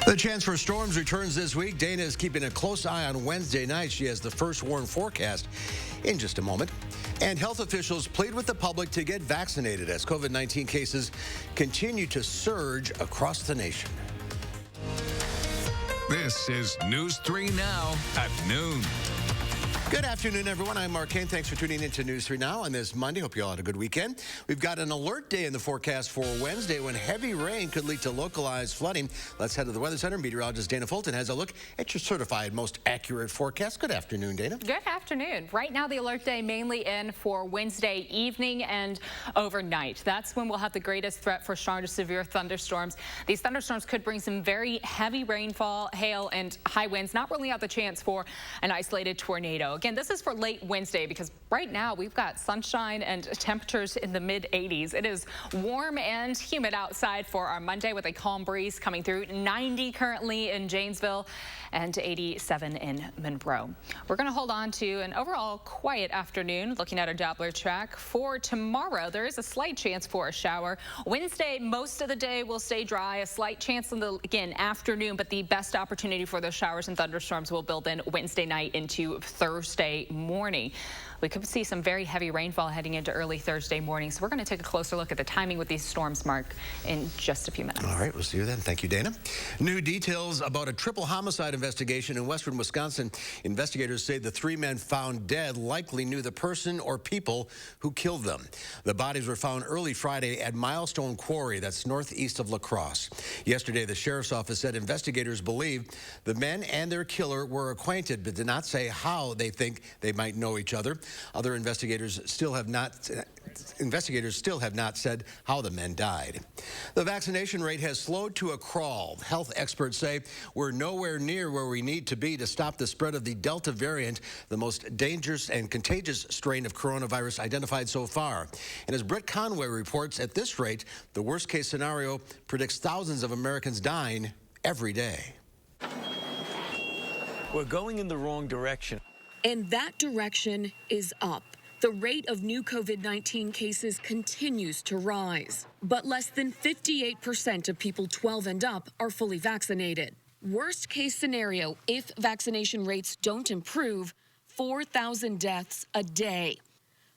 The chance for storms returns this week. Dana is keeping a close eye on Wednesday night. She has the first warn forecast in just a moment. And health officials plead with the public to get vaccinated as COVID-19 cases continue to surge across the nation. This is News 3 Now at noon. Good afternoon, everyone. I'm Mark Kane. Thanks for tuning in to News 3 Now on this Monday. Hope you all had a good weekend. We've got an alert day in the forecast for Wednesday when heavy rain could lead to localized flooding. Let's head to the Weather Center. Meteorologist Dana Fulton has a look at your certified most accurate forecast. Good afternoon, Dana. Good afternoon. Right now, the alert day mainly in for Wednesday evening and overnight. That's when we'll have the greatest threat for strong to severe thunderstorms. These thunderstorms could bring some very heavy rainfall, hail, and high winds, not ruling out the chance for an isolated tornado. Again, this is for late Wednesday because right now we've got sunshine and temperatures in the mid-80s. It is warm and humid outside for our Monday with a calm breeze coming through. 90 currently in Janesville and 87 in Monroe. We're going to hold on to an overall quiet afternoon looking at our Doppler track. For tomorrow, there is a slight chance for a shower. Wednesday, most of the day will stay dry. A slight chance in the, again, afternoon, but the best opportunity for those showers and thunderstorms will build in Wednesday night into Thursday morning. We could see some very heavy rainfall heading into early Thursday morning, so we're going to take a closer look at the timing with these storms, Mark, in just a few minutes. All right, we'll see you then. Thank you, Dana. New details about a triple homicide investigation in western Wisconsin. Investigators say the three men found dead likely knew the person or people who killed them. The bodies were found early Friday at Milestone Quarry, that's northeast of La Crosse. Yesterday, the sheriff's office said investigators believe the men and their killer were acquainted, but did not say how they think they might know each other. Other investigators still have not said how the men died. The vaccination rate has slowed to a crawl. Health experts say we're nowhere near where we need to be to stop the spread of the Delta variant, the most dangerous and contagious strain of coronavirus identified so far. And as Brett Conway reports, at this rate, the worst case scenario predicts thousands of Americans dying every day. We're going in the wrong direction. And that direction is up. The rate of new COVID-19 cases continues to rise, but less than 58% of people 12 and up are fully vaccinated. Worst case scenario, if vaccination rates don't improve, 4,000 deaths a day.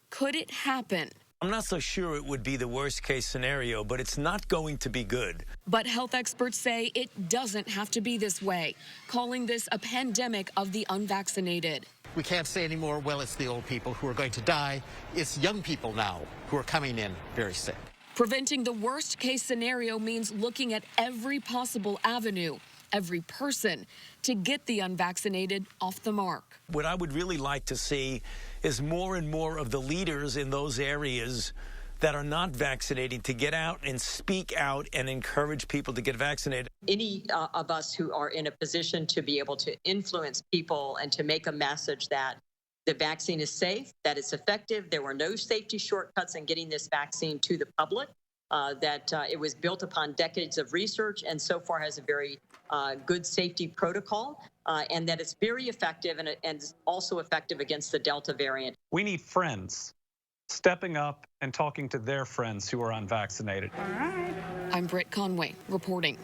Could it happen? I'm not so sure it would be the worst case scenario, but it's not going to be good. But health experts say it doesn't have to be this way, calling this a pandemic of the unvaccinated. We can't say anymore, well, it's the old people who are going to die. It's young people now who are coming in very sick. Preventing the worst case scenario means looking at every possible avenue, every person, to get the unvaccinated off the mark. What I would really like to see is more and more of the leaders in those areas that are not vaccinating to get out and speak out and encourage people to get vaccinated. Any of us who are in a position to be able to influence people and to make a message that the vaccine is safe, that it's effective, there were no safety shortcuts in getting this vaccine to the public, that it was built upon decades of research and so far has a very good safety protocol, and that it's very effective and also effective against the Delta variant. We need friends stepping up and talking to their friends who are unvaccinated. I'm Britt Conway reporting.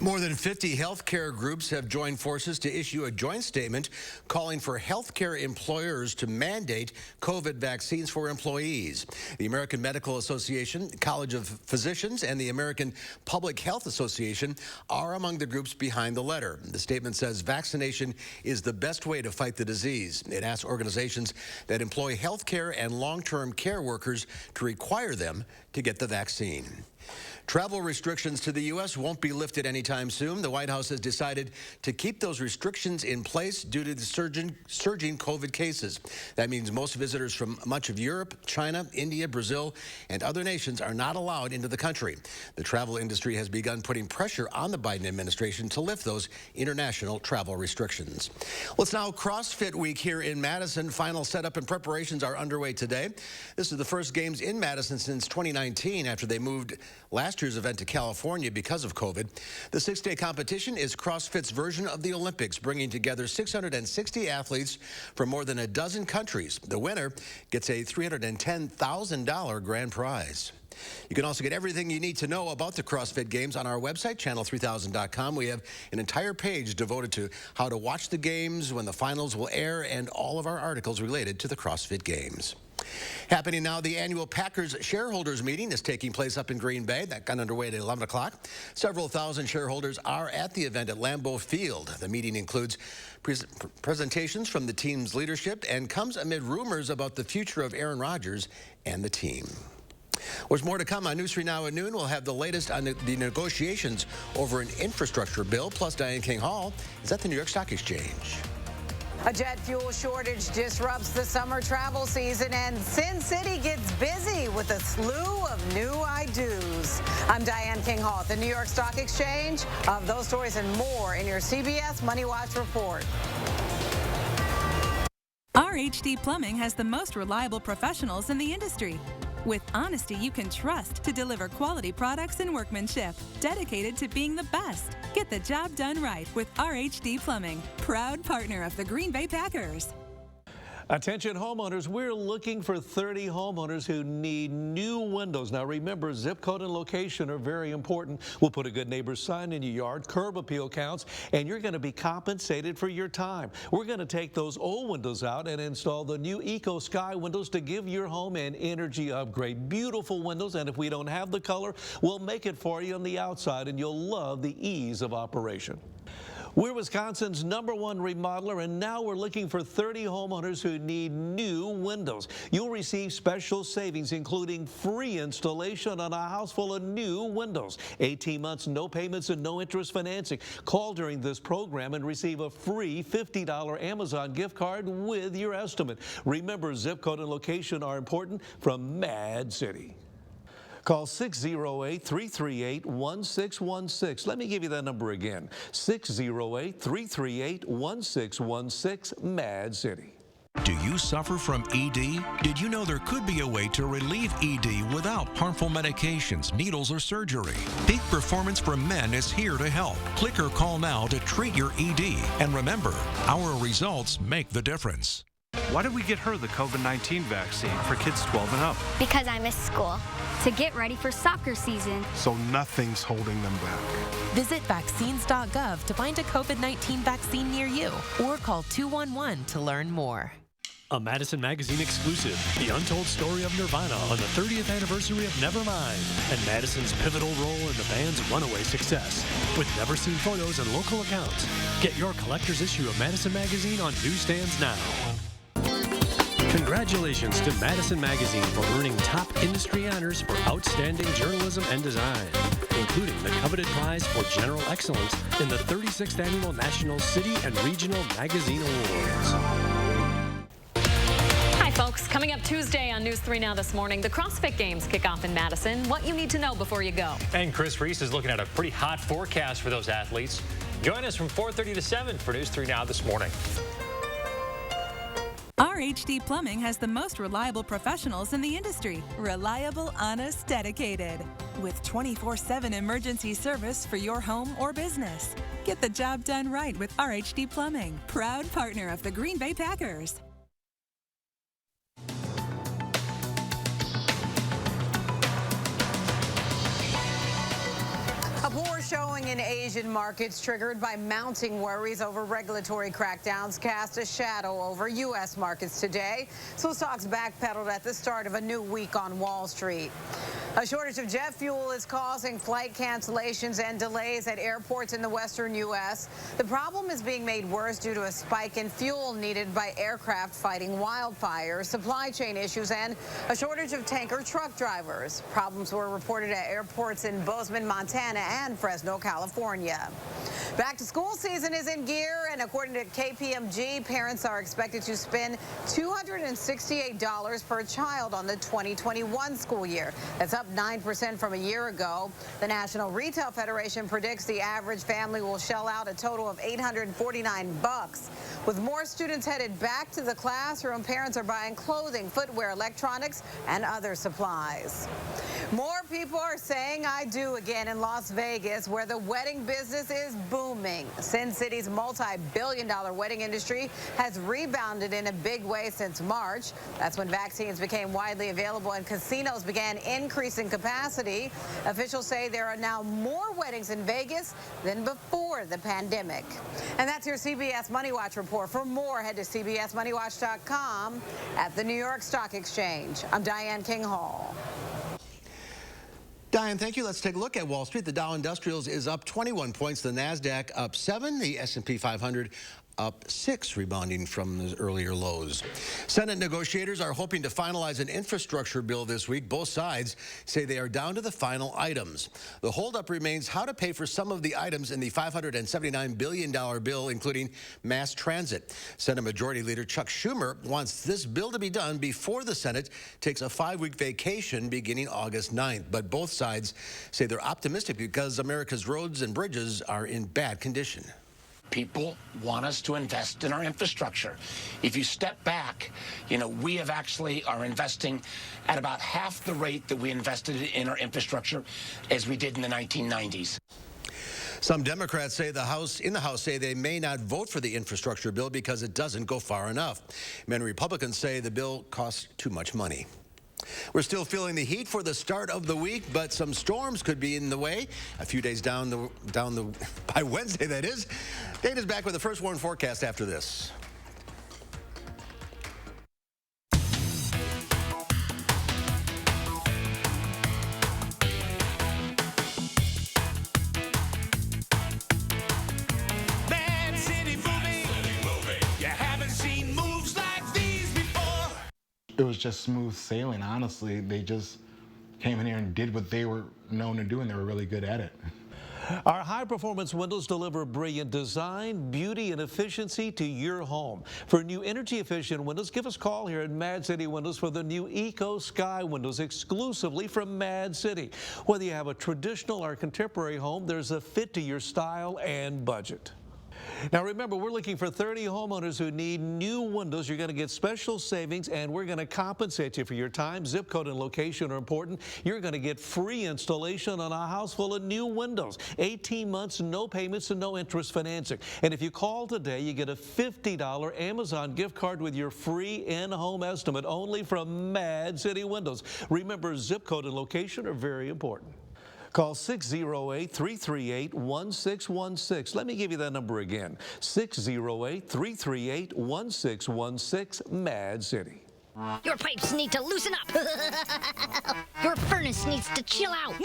More than 50 healthcare groups have joined forces to issue a joint statement calling for healthcare employers to mandate COVID vaccines for employees. The American Medical Association, College of Physicians, and the American Public Health Association are among the groups behind the letter. The statement says vaccination is the best way to fight the disease. It asks organizations that employ healthcare and long-term care workers to require them to get the vaccine. Travel restrictions to the U.S. won't be lifted anytime soon. The White House has decided to keep those restrictions in place due to the surging COVID cases. That means most visitors from much of Europe, China, India, Brazil, and other nations are not allowed into the country. The travel industry has begun putting pressure on the Biden administration to lift those international travel restrictions. Well, it's now CrossFit Week here in Madison. Final setup and preparations are underway today. This is the first games in Madison since 2019 after they moved last last year's event to California because of COVID. The 6-day competition is CrossFit's version of the Olympics, bringing together 660 athletes from more than a dozen countries. The winner gets a $310,000 grand prize. You can also get everything you need to know about the CrossFit Games on our website, channel3000.com. We have an entire page devoted to how to watch the games, when the finals will air, and all of our articles related to the CrossFit Games. Happening now, the annual Packers shareholders meeting is taking place up in Green Bay. That got underway at 11 o'clock. Several thousand shareholders are at the event at Lambeau Field. The meeting includes presentations from the team's leadership and comes amid rumors about the future of Aaron Rodgers and the team. There's more to come on News 3 Now at noon. We'll have the latest on the negotiations over an infrastructure bill, plus Diane King Hall is at the New York Stock Exchange. A jet fuel shortage disrupts the summer travel season, and Sin City gets busy with a slew of new I-dos. I'm Diane King Hall at the New York Stock Exchange. Of those stories and more in your CBS Money Watch report. RHD Plumbing has the most reliable professionals in the industry, with honesty you can trust to deliver quality products and workmanship, dedicated to being the best. Get the job done right with RHD Plumbing, proud partner of the Green Bay Packers. Attention homeowners, we're looking for 30 homeowners who need new windows. Now remember, zip code and location are very important. We'll put a good neighbor sign in your yard, curb appeal counts, and you're going to be compensated for your time. We're going to take those old windows out and install the new Eco Sky windows to give your home an energy upgrade. Beautiful windows, and if we don't have the color, we'll make it for you on the outside, and you'll love the ease of operation. We're Wisconsin's #1 remodeler, and now we're looking for 30 homeowners who need new windows. You'll receive special savings, including free installation on a house full of new windows. 18 months, no payments, and no interest financing. Call during this program and receive a free $50 Amazon gift card with your estimate. Remember, zip code and location are important from Mad City. Call 608-338-1616. Let me give you that number again, 608-338-1616, Mad City. Do you suffer from ED? Did you know there could be a way to relieve ED without harmful medications, needles, or surgery? Peak Performance for Men is here to help. Click or call now to treat your ED. And remember, our results make the difference. Why did we get her the COVID-19 vaccine for kids 12 and up? Because I missed school to get ready for soccer season. So nothing's holding them back. Visit vaccines.gov to find a COVID-19 vaccine near you, or call 211 to learn more. A Madison Magazine exclusive, the untold story of Nirvana on the 30th anniversary of Nevermind, and Madison's pivotal role in the band's runaway success. With never-seen photos and local accounts. Get your collector's issue of Madison Magazine on newsstands now. Congratulations to Madison Magazine for earning top industry honors for outstanding journalism and design, including the coveted prize for general excellence in the 36th Annual National City and Regional Magazine Awards. Hi, folks. Coming up Tuesday on News 3 Now this morning, the CrossFit Games kick off in Madison. What you need to know before you go. And Chris Reese is looking at a pretty hot forecast for those athletes. Join us from 4:30 to 7 for News 3 Now this morning. RHD Plumbing has the most reliable professionals in the industry. Reliable, honest, dedicated. With 24/7 emergency service for your home or business. Get the job done right with RHD Plumbing, proud partner of the Green Bay Packers. A poor showing in Asian markets triggered by mounting worries over regulatory crackdowns cast a shadow over U.S. markets today. So stocks backpedaled at the start of a new week on Wall Street. A shortage of jet fuel is causing flight cancellations and delays at airports in the western U.S. The problem is being made worse due to a spike in fuel needed by aircraft fighting wildfires, supply chain issues, and a shortage of tanker truck drivers. Problems were reported at airports in Bozeman, Montana, and Fresno, California. Back to school season is in gear, and according to KPMG, parents are expected to spend $268 per child on the 2021 school year. That's up 9% from a year ago. The National Retail Federation predicts the average family will shell out a total of $849. With more students headed back to the classroom, parents are buying clothing, footwear, electronics, and other supplies. More people are saying I do again in Las Vegas, where the wedding business is booming. Sin City's multi-billion-dollar wedding industry has rebounded in a big way since March. That's when vaccines became widely available and casinos began increasing capacity. Officials say there are now more weddings in Vegas than before the pandemic. And that's your CBS Money Watch report. For more, head to cbsmoneywatch.com. At the New York Stock Exchange, I'm Diane King Hall. Diane, thank you. Let's take a look at Wall Street. The Dow Industrials is up 21 points. The NASDAQ up 7. The S&P 500 up 6, rebounding from the earlier lows. Senate negotiators are hoping to finalize an infrastructure bill this week. Both sides say they are down to the final items. The holdup remains how to pay for some of the items in the $579 billion bill, including mass transit. Senate Majority Leader Chuck Schumer wants this bill to be done before the Senate takes a 5-week vacation beginning August 9th. But both sides say they're optimistic because America's roads and bridges are in bad condition. People want us to invest in our infrastructure. If you step back, we have actually are investing at about half the rate that we invested in our infrastructure as we did in the 1990s. Some Democrats say in the House say they may not vote for the infrastructure bill because it doesn't go far enough. Many Republicans say the bill costs too much money. We're still feeling the heat for the start of the week, but some storms could be in the way. A few days down by Wednesday, that is. Dana's back with the first warn forecast after this. Bad City moving. You haven't seen moves like these before. It was just smooth sailing, honestly. They just came in here and did what they were known to do, and they were really good at it. Our high-performance windows deliver brilliant design, beauty, and efficiency to your home. For new energy-efficient windows, give us a call here at Mad City Windows for the new Eco Sky windows exclusively from Mad City. Whether you have a traditional or contemporary home, there's a fit to your style and budget. Now remember, we're looking for 30 homeowners who need new windows. You're going to get special savings, and we're going to compensate you for your time. Zip code and location are important. You're going to get free installation on a house full of new windows. 18 months, no payments, and no interest financing. And if you call today, you get a $50 Amazon gift card with your free in-home estimate, only from Mad City Windows. Remember, zip code and location are very important. Call 608-338-1616. Let me give you that number again. 608-338-1616, Mad City. Your pipes need to loosen up. Your furnace needs to chill out.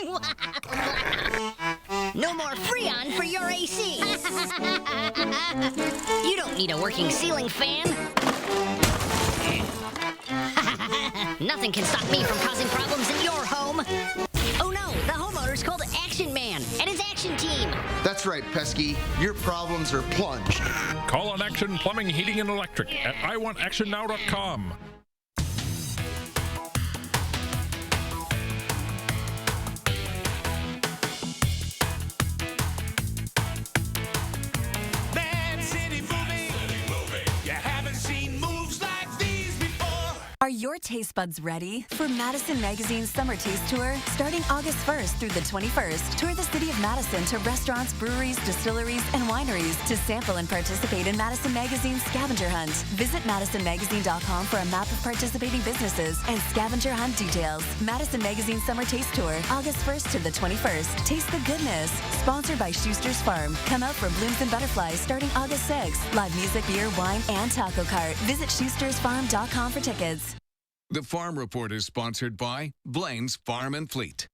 No more Freon for your AC. You don't need a working ceiling fan. Nothing can stop me from causing problems in your home. Oh no, the homeowner's called Action Man and his action team. That's right, Pesky. Your problems are plunged. Call on Action Plumbing, Heating, and Electric at iwantactionnow.com. Bad City moving. You haven't seen moves like these before. Are your taste buds ready for Madison Magazine's Summer Taste Tour? Starting August 1st through the 21st, tour the city of Madison to restaurants, breweries, distilleries, and wineries to sample and participate in Madison Magazine's scavenger hunt. Visit madisonmagazine.com for a map of participating businesses and scavenger hunt details. Madison Magazine's Summer Taste Tour, August 1st to the 21st. Taste the goodness. Sponsored by Schuster's Farm. Come out for Blooms and Butterflies starting August 6th. Live music, beer, wine, and taco cart. Visit schustersfarm.com for tickets. The Farm Report is sponsored by Blaine's Farm and Fleet.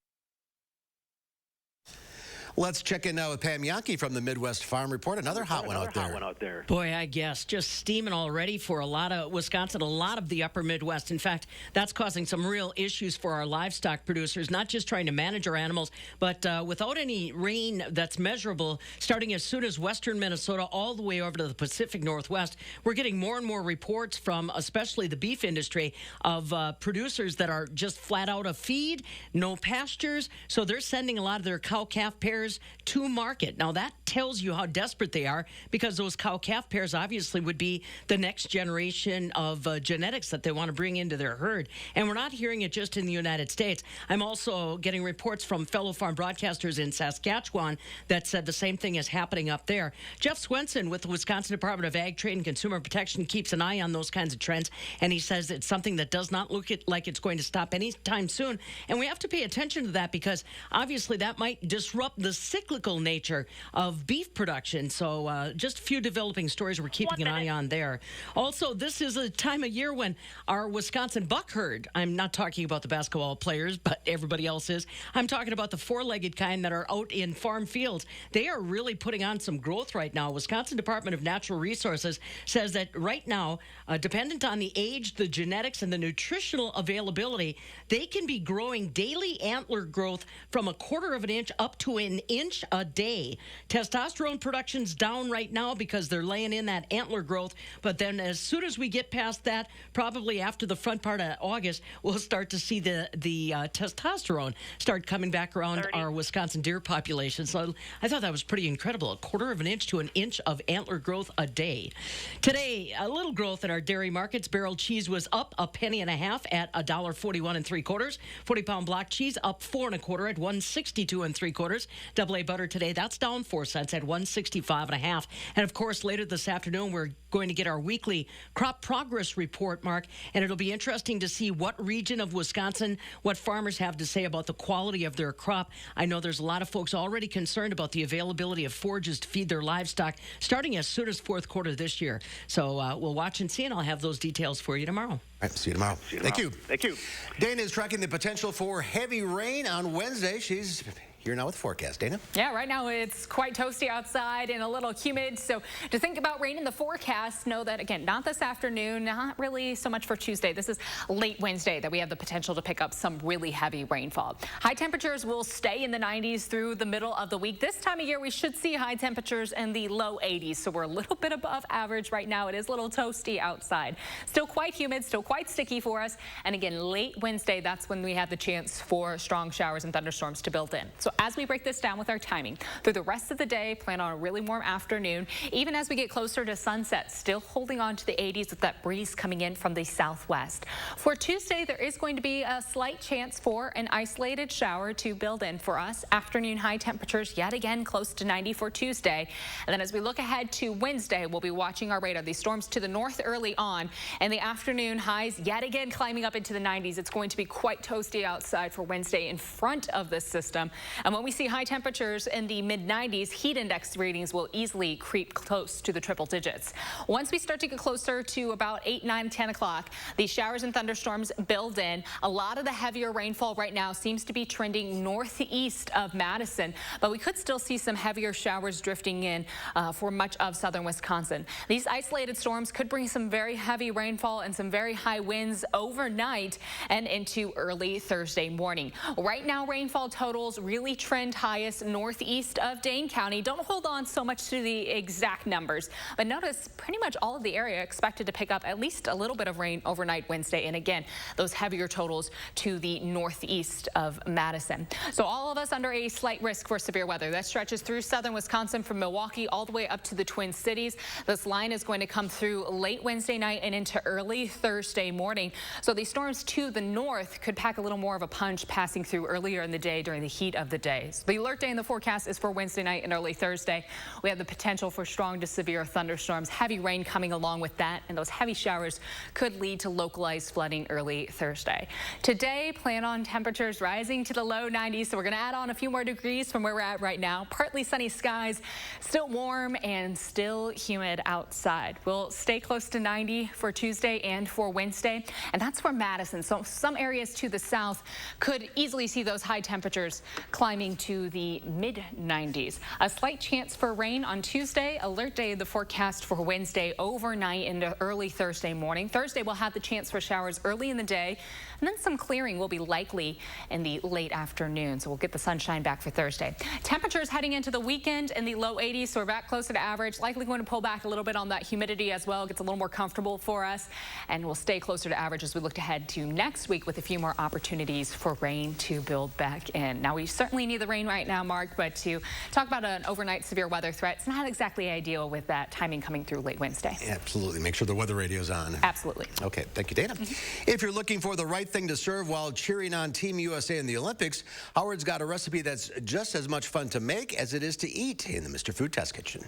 Let's check in now with Pam Yankee from the Midwest Farm Report. Another hot one out there. Boy, I guess just steaming already for a lot of Wisconsin, a lot of the upper Midwest. In fact, that's causing some real issues for our livestock producers, not just trying to manage our animals, but without any rain that's measurable, starting as soon as western Minnesota all the way over to the Pacific Northwest, we're getting more and more reports from especially the beef industry of producers that are just flat out of feed, no pastures, so they're sending a lot of their cow-calf pairs to market. Now, that tells you how desperate they are, because those cow-calf pairs obviously would be the next generation of genetics that they want to bring into their herd. And we're not hearing it just in the United States. I'm also getting reports from fellow farm broadcasters in Saskatchewan that said the same thing is happening up there. Jeff Swenson with the Wisconsin Department of Ag, Trade, and Consumer Protection keeps an eye on those kinds of trends, and he says it's something that does not look like it's going to stop anytime soon. And we have to pay attention to that, because obviously that might disrupt the cyclical nature of beef production. So just a few developing stories we're keeping an eye on there. Also, this is a time of year when our Wisconsin buck herd, I'm not talking about the basketball players, but everybody else is. I'm talking about the four-legged kind that are out in farm fields. They are really putting on some growth right now. Wisconsin Department of Natural Resources says that right now, dependent on the age, the genetics, and the nutritional availability, they can be growing daily antler growth from 1/4 of an inch up to an inch a day. Testosterone production's down right now because they're laying in that antler growth, but then as soon as we get past that, probably after the front part of August, we'll start to see the testosterone start coming back around our Wisconsin deer population. So I thought that was pretty incredible. 1/4 of an inch to an inch of antler growth a day. Today, a little growth in our dairy markets. Barrel cheese was up 1.5 pennies at $1.41 3/4. 40-pound block cheese up 4 1/4 at $1.62 3/4. Double A butter today, that's down 4 cents at $1.65 1/2. And of course, later this afternoon, we're going to get our weekly crop progress report, Mark, and it'll be interesting to see what region of Wisconsin, what farmers have to say about the quality of their crop. I know there's a lot of folks already concerned about the availability of forages to feed their livestock starting as soon as fourth quarter this year. So we'll watch and see, and I'll have those details for you tomorrow. All right, see you tomorrow. Thank you. Thank you. Dana is tracking the potential for heavy rain on Wednesday. She's here now with the forecast. Dana? Yeah, right now it's quite toasty outside and a little humid. So to think about rain in the forecast, know that, again, not this afternoon, not really so much for Tuesday. This is late Wednesday that we have the potential to pick up some really heavy rainfall. High temperatures will stay in the 90s through the middle of the week. This time of year, we should see high temperatures in the low 80s. So we're a little bit above average right now. It is a little toasty outside. Still quite humid, still quite sticky for us. And again, late Wednesday, that's when we have the chance for strong showers and thunderstorms to build in. So as we break this down with our timing, through the rest of the day, plan on a really warm afternoon. Even as we get closer to sunset, still holding on to the 80s with that breeze coming in from the southwest. For Tuesday, there is going to be a slight chance for an isolated shower to build in for us. Afternoon high temperatures yet again close to 90 for Tuesday. And then as we look ahead to Wednesday, we'll be watching our radar. These storms to the north early on, and the afternoon highs yet again climbing up into the 90s. It's going to be quite toasty outside for Wednesday in front of this system. And when we see high temperatures in the mid-90s, heat index readings will easily creep close to the triple digits. Once we start to get closer to about 8, 9, 10 o'clock, these showers and thunderstorms build in. A lot of the heavier rainfall right now seems to be trending northeast of Madison, but we could still see some heavier showers drifting in for much of southern Wisconsin. These isolated storms could bring some very heavy rainfall and some very high winds overnight and into early Thursday morning. Right now, rainfall totals really trend highest northeast of Dane County. Don't hold on so much to the exact numbers, but notice pretty much all of the area expected to pick up at least a little bit of rain overnight Wednesday. And again, those heavier totals to the northeast of Madison. So all of us under a slight risk for severe weather. That stretches through southern Wisconsin from Milwaukee all the way up to the Twin Cities. This line is going to come through late Wednesday night and into early Thursday morning. So these storms to the north could pack a little more of a punch passing through earlier in the day during the heat of the day. So the alert day in the forecast is for Wednesday night and early Thursday. We have the potential for strong to severe thunderstorms, heavy rain coming along with that, and those heavy showers could lead to localized flooding early Thursday. Today, plan on temperatures rising to the low 90s, so we're going to add on a few more degrees from where we're at right now. Partly sunny skies, still warm and still humid outside. We'll stay close to 90 for Tuesday and for Wednesday, and that's for Madison. So some areas to the south could easily see those high temperatures climbing to the mid-90s. A slight chance for rain on Tuesday. Alert day of the forecast for Wednesday overnight into early Thursday morning. Thursday we'll have the chance for showers early in the day, and then some clearing will be likely in the late afternoon. So we'll get the sunshine back for Thursday. Temperatures heading into the weekend in the low 80s, so we're back closer to average. Likely going to pull back a little bit on that humidity as well. It gets a little more comfortable for us, and we'll stay closer to average as we look ahead to next week with a few more opportunities for rain to build back in. Now we certainly definitely need the rain right now, Mark, but to talk about an overnight severe weather threat, it's not exactly ideal with that timing coming through late Wednesday. Absolutely. Make sure the weather radio's on. Absolutely. Okay, thank you, Dana. If you're looking for the right thing to serve while cheering on Team USA in the Olympics, Howard's got a recipe that's just as much fun to make as it is to eat in the Mr. Food Test Kitchen.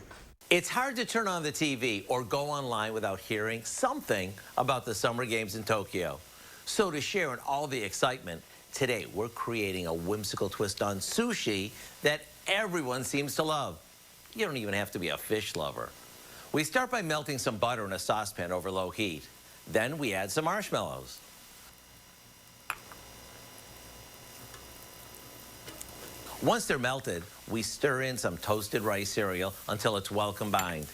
It's hard to turn on the TV or go online without hearing something about the Summer Games in Tokyo. So to share in all the excitement, today we're creating a whimsical twist on sushi that everyone seems to love. You don't even have to be a fish lover. We start by melting some butter in a saucepan over low heat. Then we add some marshmallows. Once they're melted, we stir in some toasted rice cereal until it's well combined.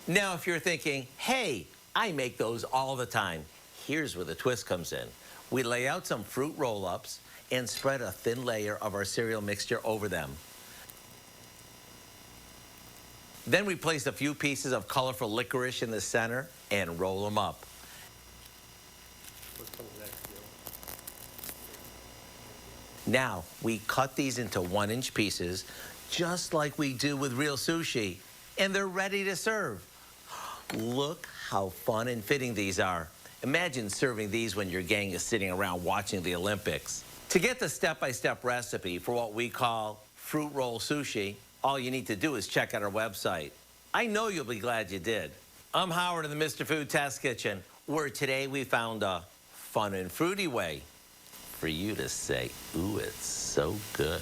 Now, if you're thinking, hey, I make those all the time, here's where the twist comes in. We lay out some fruit roll-ups and spread a thin layer of our cereal mixture over them. Then we place a few pieces of colorful licorice in the center and roll them up. Now, we cut these into 1-inch pieces, just like we do with real sushi, and they're ready to serve. Look how fun and fitting these are. Imagine serving these when your gang is sitting around watching the Olympics. To get the step-by-step recipe for what we call fruit roll sushi, all you need to do is check out our website. I know you'll be glad you did. I'm Howard in the Mr. Food Test Kitchen, where today we found a fun and fruity way for you to say, ooh, it's so good.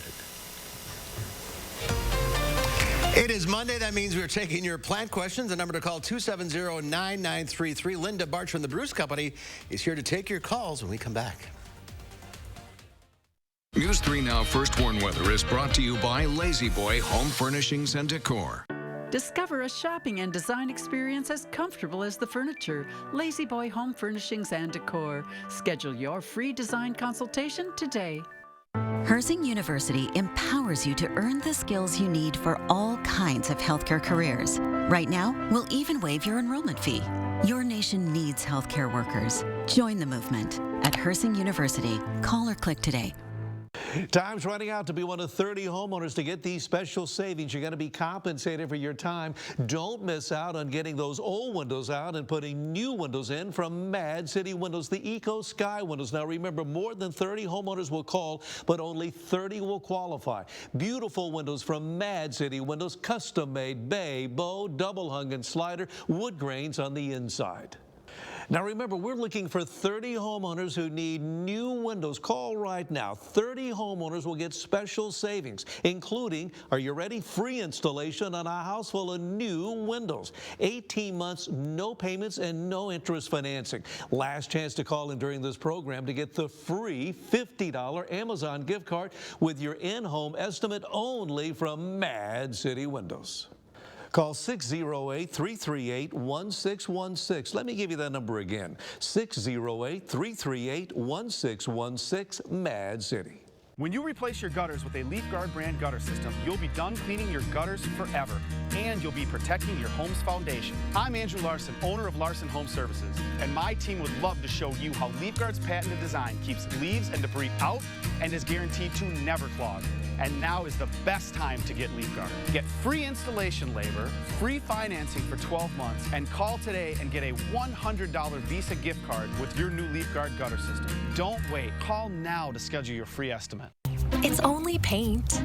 It is Monday. That means we're taking your plant questions. The number to call, 270-9933. Linda Barch from the Bruce Company is here to take your calls when we come back. News 3 Now First Warn Weather is brought to you by Lazy Boy Home Furnishings and Decor. Discover a shopping and design experience as comfortable as the furniture. Lazy Boy Home Furnishings and Decor. Schedule your free design consultation today. Herzing University empowers you to earn the skills you need for all kinds of healthcare careers. Right now, we'll even waive your enrollment fee. Your nation needs healthcare workers. Join the movement at Herzing University. Call or click today. Time's running out to be one of 30 homeowners to get these special savings. You're going to be compensated for your time. Don't miss out on getting those old windows out and putting new windows in from Mad City Windows, the Eco Sky windows. Now remember, more than 30 homeowners will call, but only 30 will qualify. Beautiful windows from Mad City Windows, custom made bay, bow, double hung and slider, wood grains on the inside. Now remember, we're looking for 30 homeowners who need new windows. Call right now. 30 homeowners will get special savings, including, are you ready? Free installation on a house full of new windows. 18 months, no payments, and no interest financing. Last chance to call in during this program to get the free $50 Amazon gift card with your in-home estimate only from Mad City Windows. Call 608-338-1616. Let me give you that number again. 608-338-1616, Mad City. When you replace your gutters with a LeafGuard brand gutter system, you'll be done cleaning your gutters forever, and you'll be protecting your home's foundation. I'm Andrew Larson, owner of Larson Home Services, and my team would love to show you how LeafGuard's patented design keeps leaves and debris out and is guaranteed to never clog. And now is the best time to get LeafGuard. Get free installation labor, free financing for 12 months, and call today and get a $100 Visa gift card with your new LeafGuard gutter system. Don't wait. Call now to schedule your free estimate. It's only paint.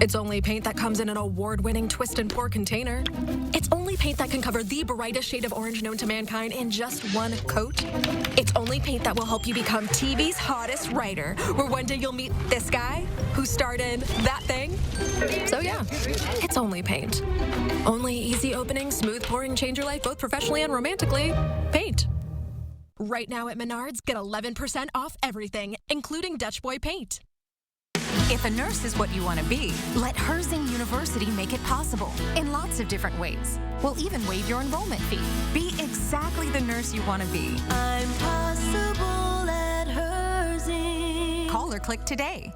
It's only paint that comes in an award-winning twist and pour container. It's only paint that can cover the brightest shade of orange known to mankind in just one coat. It's only paint that will help you become TV's hottest writer, where one day you'll meet this guy who starred in that thing. So yeah, it's only paint. Only easy opening, smooth pouring, change your life both professionally and romantically. Paint. Right now at Menards, get 11% off everything, including Dutch Boy paint. If a nurse is what you want to be, let Herzing University make it possible in lots of different ways. We'll even waive your enrollment fee. Be exactly the nurse you want to be. I'm possible at Herzing. Call or click today.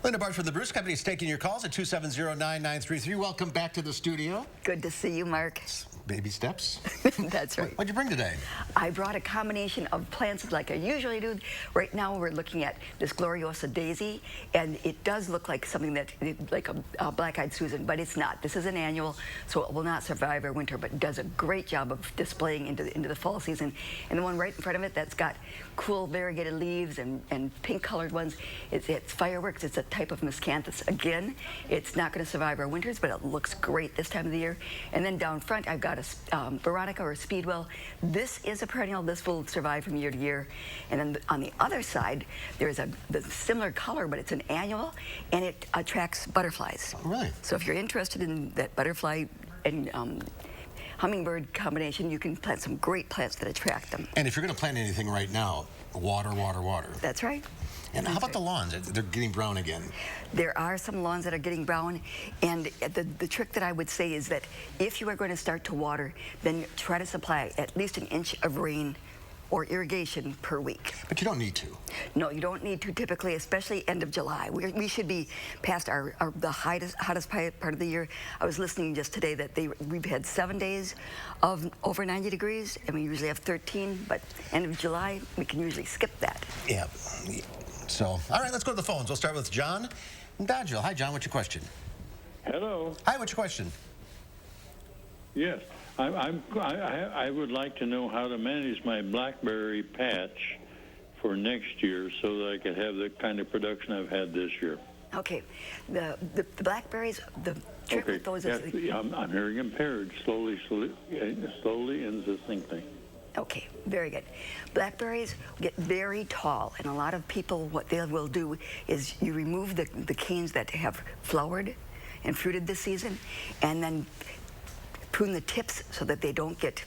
Linda Bartsch from the Bruce Company is taking your calls at 270-9933. Welcome back to the studio. Good to see you, Mark. Baby steps. That's right. What'd you bring today? I brought a combination of plants like I usually do. Right now we're looking at this Gloriosa daisy, and it does look like something that, like a black-eyed Susan, but it's not. This is an annual, so it will not survive our winter, but does a great job of displaying into the fall season. And the one right in front of it that's got cool variegated leaves and pink-colored ones, it's fireworks. It's a type of miscanthus. Again, it's not going to survive our winters, but it looks great this time of the year. And then down front, I've got a Veronica or a Speedwell. This is a perennial. This will survive from year to year. And then on the other side, there's the similar color, but it's an annual, and it attracts butterflies. Right. So if you're interested in that butterfly and hummingbird combination, you can plant some great plants that attract them. And if you're going to plant anything right now, water, water, water. That's right. And how about the lawns? They're getting brown again. There are some lawns that are getting brown, and the trick that I would say is that if you are going to start to water, then try to supply at least an inch of rain or irrigation per week. But you don't need to. No, you don't need to typically, especially end of July. We should be past the hottest part of the year. I was listening just today that we've had 7 days of over 90 degrees, and we usually have 13, but end of July, we can usually skip that. Yeah. So, all right, let's go to the phones. We'll start with John in Dodgeville. Hi, John. What's your question? Hello. Hi, what's your question? Yes, I would like to know how to manage my blackberry patch for next year so that I could have the kind of production I've had this year. Okay, the blackberries, the trick with those is... I'm hearing impaired, slowly and distinctly. Okay, very good. Blackberries get very tall, and a lot of people, what they will do is you remove the canes that have flowered and fruited this season, and then prune the tips so that they don't get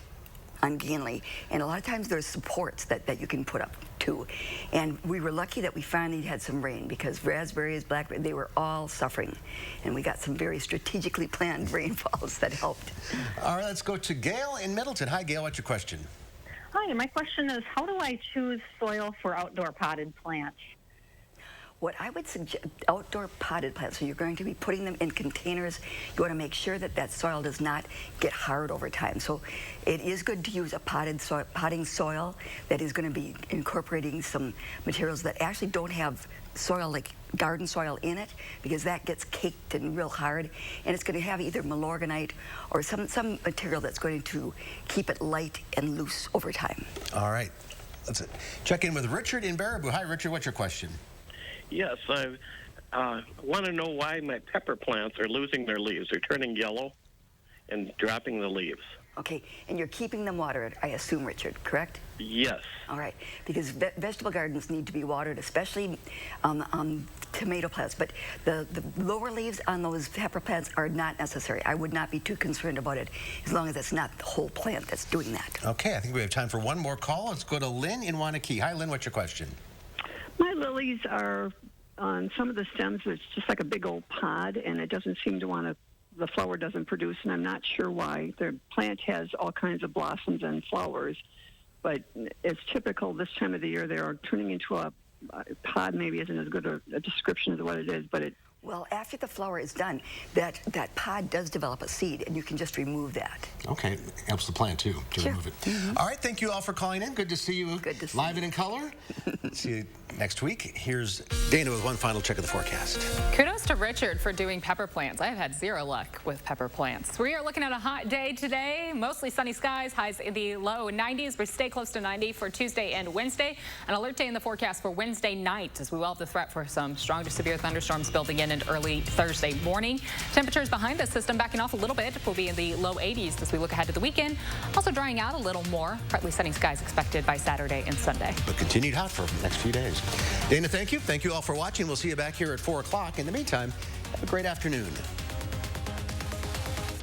ungainly. And a lot of times there's supports that you can put up too. And we were lucky that we finally had some rain, because raspberries, blackberries, they were all suffering. And we got some very strategically planned rainfalls that helped. All right, let's go to Gail in Middleton. Hi, Gail, what's your question? Hi, my question is, how do I choose soil for outdoor potted plants? What I would suggest, outdoor potted plants, so you're going to be putting them in containers. You want to make sure that that soil does not get hard over time. So it is good to use a potting soil that is going to be incorporating some materials that actually don't have soil, like garden soil, in it, because that gets caked and real hard, and it's going to have either malorganite or some material that's going to keep it light and loose over time. All right, let's check in with Richard in Baraboo. Hi, Richard, what's your question? Yes, I want to know why my pepper plants are losing their leaves. They're turning yellow and dropping the leaves. Okay, and you're keeping them watered, I assume, Richard, correct? Yes. All right, because vegetable gardens need to be watered, especially on tomato plants. But the lower leaves on those pepper plants are not necessary. I would not be too concerned about it, as long as it's not the whole plant that's doing that. Okay, I think we have time for one more call. Let's go to Lynn in Wanakee. Hi, Lynn, what's your question? My lilies are on some of the stems, it's just like a big old pod, and it doesn't seem to want to, the flower doesn't produce, and I'm not sure why. The plant has all kinds of blossoms and flowers, but it's typical this time of the year. They are turning into a pod. Maybe isn't as good a description as what it is, but it... Well, after the flower is done, that pod does develop a seed, and you can just remove that. Okay, helps the plant too to remove it. All right, thank you all for calling in. Good to see you live and in color. See you next week. Here's Dana with one final check of the forecast. Kudos to Richard for doing pepper plants. I have had zero luck with pepper plants. We are looking at a hot day today. Mostly sunny skies, highs in the low 90s. We stay close to 90 for Tuesday and Wednesday. An alert day in the forecast for Wednesday night, as we will have the threat for some strong to severe thunderstorms building in and early Thursday morning. Temperatures behind this system backing off a little bit. Will be in the low 80s as we look ahead to the weekend. Also drying out a little more. Partly sunny skies expected by Saturday and Sunday. But continued hot for the next few days. Dana, thank you. Thank you all for watching. We'll see you back here at 4 o'clock. In the meantime, have a great afternoon.